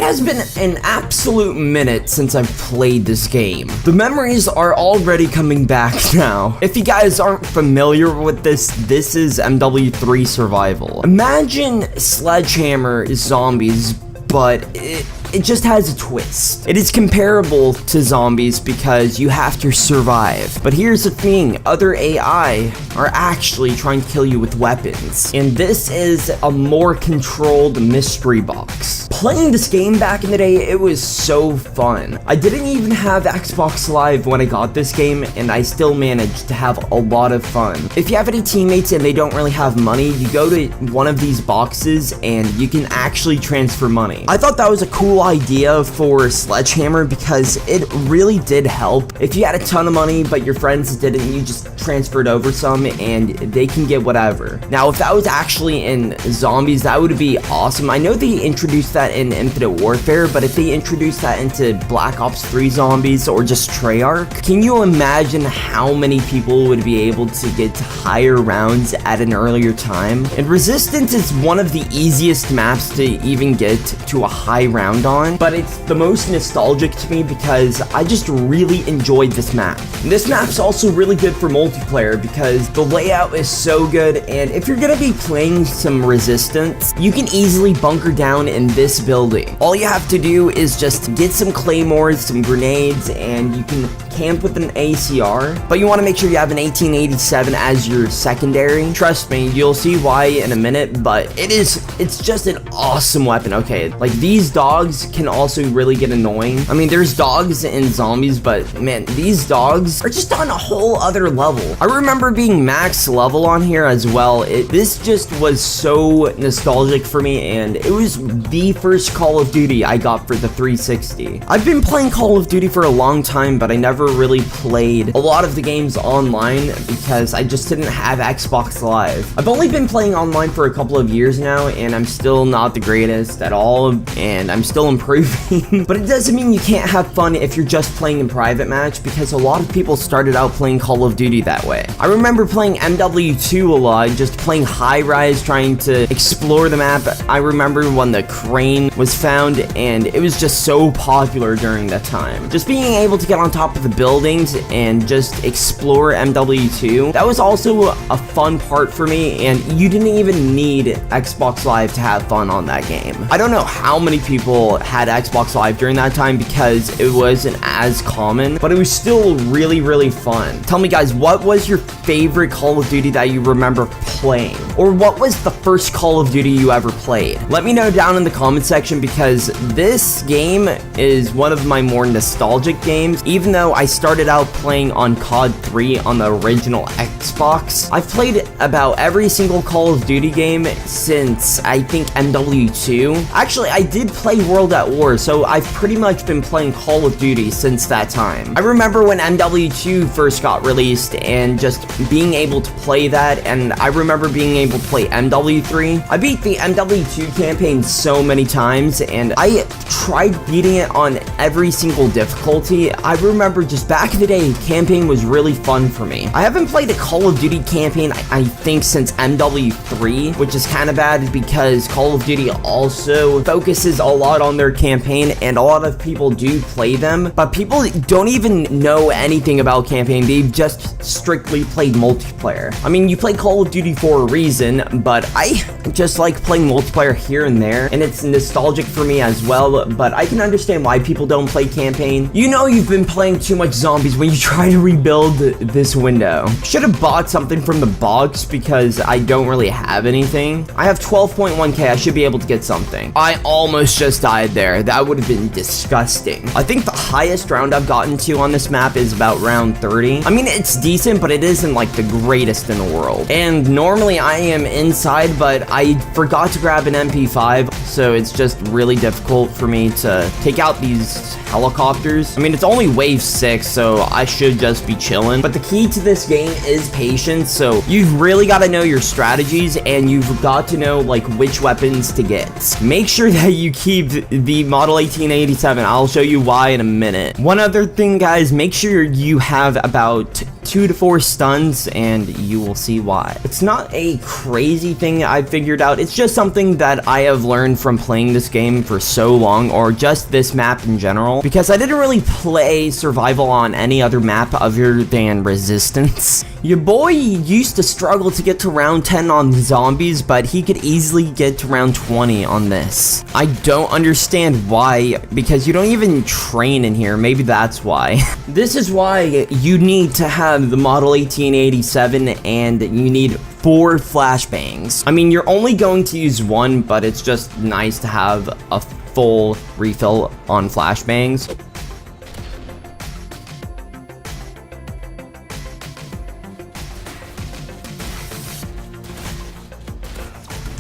has been an absolute minute since I've played this game. The memories are already coming back now. If you guys aren't familiar with this is MW3 Survival. Imagine Sledgehammer zombies, but it just has a twist. It is comparable to zombies because you have to survive. But here's the thing, other AI are actually trying to kill you with weapons. And this is a more controlled mystery box. Playing this game back in the day, it was so fun. I didn't even have Xbox Live when I got this game, and I still managed to have a lot of fun. If you have any teammates and they don't really have money, you go to one of these boxes and you can actually transfer money. I thought that was a cool idea for Sledgehammer because it really did help. If you had a ton of money but your friends didn't, you just transferred over some and they can get whatever. Now if that was actually in zombies, that would be awesome. I know they introduced that in Infinite Warfare, but if they introduced that into Black Ops 3 zombies or just Treyarch, can you imagine how many people would be able to get higher rounds at an earlier time? And Resistance is one of the easiest maps to even get to a high round on, but it's the most nostalgic to me because I just really enjoyed this map. And this map's also really good for multiplayer because the layout is so good, and if you're gonna be playing some Resistance, you can easily bunker down in this building. All you have to do is just get some claymores, some grenades, and you can camp with an ACR, but you want to make sure you have an 1887 as your secondary. Trust me, you'll see why in a minute, but it's just an awesome weapon. Okay, like these dogs can also really get annoying. I mean, there's dogs in zombies, but man, these dogs are just on a whole other level. I remember being max level on here as well. This just was so nostalgic for me, and it was the first Call of Duty I got for the 360. I've been playing Call of Duty for a long time, but I never really played a lot of the games online because I just didn't have Xbox Live. I've only been playing online for a couple of years now, and I'm still not the greatest at all, and I'm still improving. But it doesn't mean you can't have fun if you're just playing in private match, because a lot of people started out playing Call of Duty that way. I remember playing MW2 a lot, just playing high rise, trying to explore the map. I remember when the crane was found, and it was just so popular during that time. Just being able to get on top of the buildings and just explore MW2, that was also a fun part for me, and you didn't even need Xbox Live to have fun on that game. I don't know how many people had Xbox Live during that time because it wasn't as common, but it was still really, really fun. Tell me guys, what was your favorite Call of Duty that you remember playing? Or what was the first Call of Duty you ever played? Let me know down in the comment section, because this game is one of my more nostalgic games. Even though I started out playing on COD 3 on the original Xbox, I've played about every single Call of Duty game since I think MW2. Actually, I did play World at War, so I've pretty much been playing Call of Duty since that time. I remember when MW2 first got released and just being able to play that, and I remember being able to play MW3. I beat the MW2 campaign so many times, and I tried beating it on every single difficulty. I remember just back in the day, campaign was really fun for me. I haven't played a Call of Duty campaign, I think, since MW3, which is kind of bad because Call of Duty also focuses a lot on their campaign, and a lot of people do play them, but people don't even know anything about campaign. They've just strictly played multiplayer. I mean, you play Call of Duty for a reason, but I just like playing multiplayer here and there, and it's nostalgic for me as well, but I can understand why people don't play campaign. You know you've been playing too much zombies when you try to rebuild this window. Should have bought something from the box because I don't really have anything. I have 12.1k, I should be able to get something. I almost just died there. That would have been disgusting. I think the highest round I've gotten to on this map is about round 30. I mean, it's decent, but it isn't like the greatest in the world. And normally I am inside, but I forgot to grab an MP5, so it's just really difficult for me to take out these helicopters. I mean, it's only wave 6, so I should just be chilling. But the key to this game is patience, so you've really got to know your strategies, and you've got to know like which weapons to get. Make sure that you keep the Model 1887. I'll show you why in a minute. One other thing, guys, make sure you have about 2 to 4 stuns, and you will see why. It's not a crazy thing I figured out. It's just something that I have learned from playing this game for so long, or just this map in general, because I didn't really play survival on any other map other than Resistance. Your boy used to struggle to get to round 10 on zombies, but he could easily get to round 20 on this. I don't understand why, because you don't even train in here. Maybe that's why. This is why you need to have the Model 1887, and you need 4 flashbangs. I mean, you're only going to use 1, but it's just nice to have a full refill on flashbangs.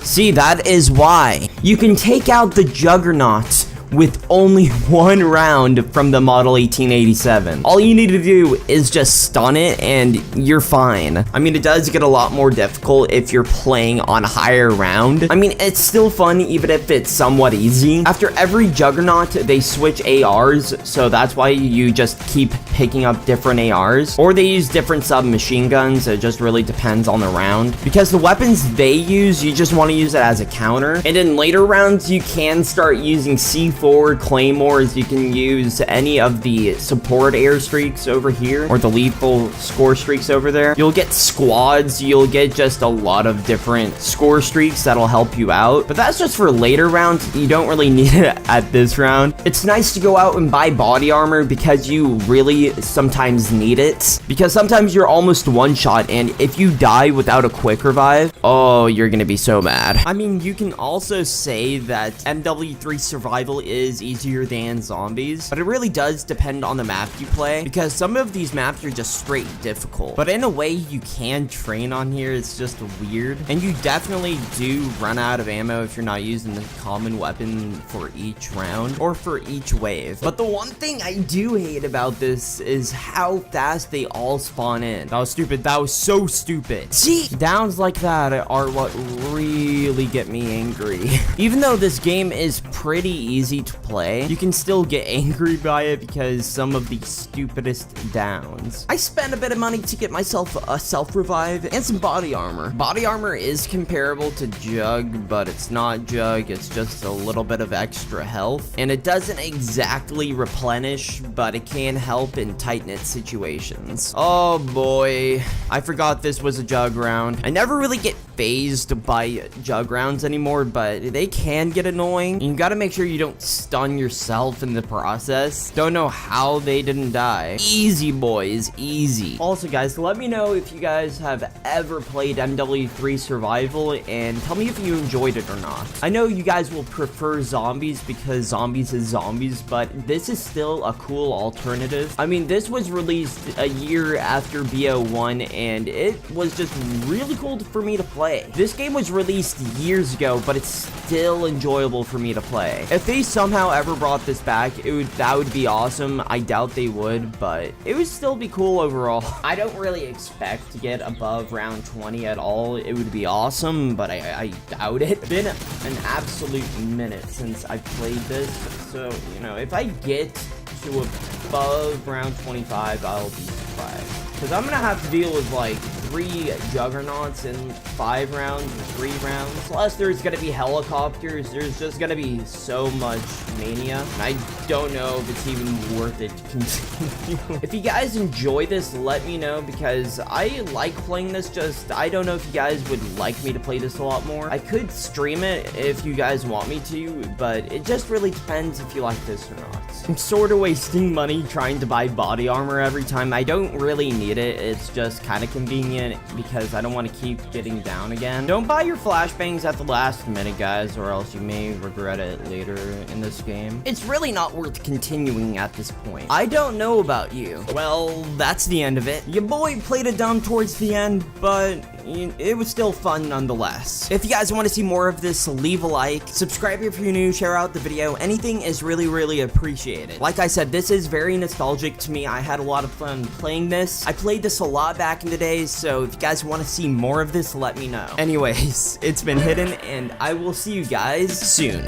See, that is why. You can take out the Juggernaut with only 1 round from the Model 1887. All you need to do is just stun it and you're fine. I mean, it does get a lot more difficult if you're playing on higher round. I mean, it's still fun even if it's somewhat easy. After every Juggernaut, they switch ARs, so that's why you just keep picking up different ARs. Or they use different submachine guns. It just really depends on the round. Because the weapons they use, you just want to use it as a counter. And in later rounds, you can start using C4 claymores. You can use any of the support airstreaks over here, or the lethal score streaks over there. You'll get squads, you'll get just a lot of different score streaks that'll help you out, but that's just for later rounds. You don't really need it at this round. It's nice to go out and buy body armor because you really sometimes need it, because sometimes you're almost one shot, and if you die without a quick revive, oh, you're gonna be so mad. I mean, you can also say that MW3 survival is easier than zombies, but it really does depend on the map you play, because some of these maps are just straight difficult, but in a way you can train on here. It's just weird, and you definitely do run out of ammo if you're not using the common weapon for each round or for each wave. But the one thing I do hate about this is how fast they all spawn in. That was stupid. That was so stupid. See, downs like that are what really get me angry. Even though this game is pretty easy to play, you can still get angry by it because some of the stupidest downs. I spent a bit of money to get myself a self-revive and some body armor. Body armor is comparable to Jug, but it's not Jug. It's just a little bit of extra health, and it doesn't exactly replenish, but it can help in tight-knit situations. Oh boy, I forgot this was a Jug round. I never really get phased by Jug rounds anymore, but they can get annoying. You gotta make sure you don't stun yourself in the process. Don't know how they didn't die. Easy, boys, easy. Also, guys, let me know if you guys have ever played MW3 Survival, and tell me if you enjoyed it or not. I know you guys will prefer zombies because zombies is zombies, but this is still a cool alternative. I mean, this was released a year after BO1, and it was just really cool for me to play. This game was released years ago, but it's still enjoyable for me to play. If they somehow ever brought this back, that would be awesome. I doubt they would, but it would still be cool overall. I don't really expect to get above round 20 at all. It would be awesome, but I doubt it. It's been an absolute minute since I played this, so, you know, if I get to above round 25, I'll be surprised. Because I'm gonna have to deal with like 3 Juggernauts in 5 rounds or 3 rounds. Plus, there's gonna be helicopters. There's just gonna be so much mania. And I don't know if it's even worth it to continue. If you guys enjoy this, let me know, because I like playing this. Just, I don't know if you guys would like me to play this a lot more. I could stream it if you guys want me to, but it just really depends if you like this or not. I'm sort of wasting money trying to buy body armor every time. I don't really need it. It's just kind of convenient because I don't want to keep getting down again. Don't buy your flashbangs at the last minute, guys, or else you may regret it later in this game. It's really not worth continuing at this point. I don't know about you. Well, that's the end of it. Your boy played it dumb towards the end, but it was still fun nonetheless. If you guys want to see more of this, leave a like, subscribe if you're new, share out the video. Anything is really appreciated. Like I said, this is very nostalgic to me. I had a lot of fun playing this. I played this a lot back in the day, so if you guys want to see more of this, let me know. Anyways, it's been Hidden, and I will see you guys soon.